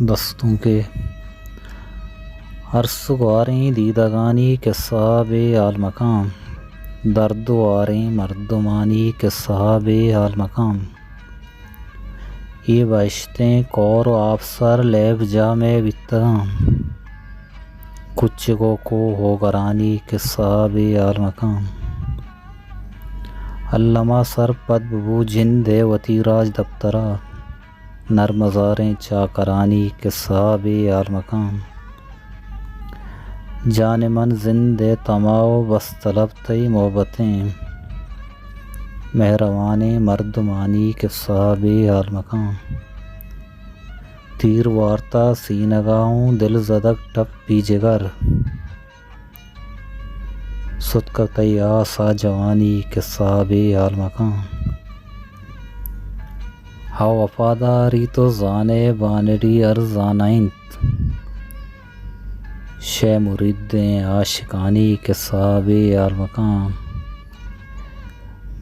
دستوں کے ہرسگواریں دیدگانی کے صاحب عال مقام، درد واریں مردمانی کے صاحب عال مقام، یہ بشتیں کور و آفسر لیب جام بتگام، کچھ کو ہو گرانی کے صاحب عال مقام، علامہ سر پد ببو جن دیوتی راج دفترا، نرمزاریں چاکرانی کے صاحب عال مقام، جان من زندے تماؤ بس طلب تئی محبتیں، مہربان مردمانی کے صاحب عال مقام، تیر وارتا سینگاہوں دل زدک ٹپی جگر، صدقتئی آسا جوانی کے صاحب عال مقام، ہاؤ وفاداری تو زانے بانڈی ارزانائنت، شے مریدیں عاشقانی کے صاحب عال مقام،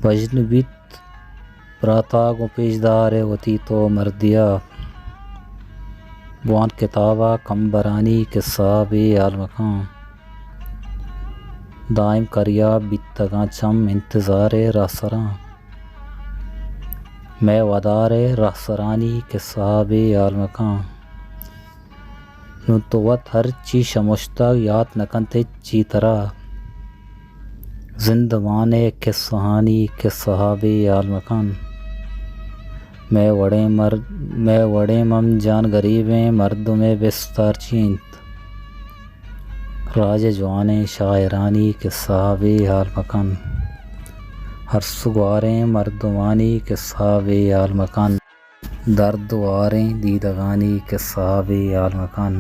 بجن بیت براتاگو پیشدار وتی تو مردیا، بوان کتابہ کمبرانی کے صاحب عال مقام، دائم کریا بیتگاں چم انتظار رہسراں، میں ودار رہسرانی کے صاحب عال مقام، نتوت ہر چی شمشتہ یات نکنتے چی ترا، زندوان کے سہانی کے صاحب عال مقام، میں وڑے مم جان غریبیں مرد میں بستار چینت، راج جوانے شاعرانی کے صاحب عال مقام، ہر سگواریں مردمانی کے صاحب عال مقام، درد واریں دیدگانی کے صاحب عال مقام۔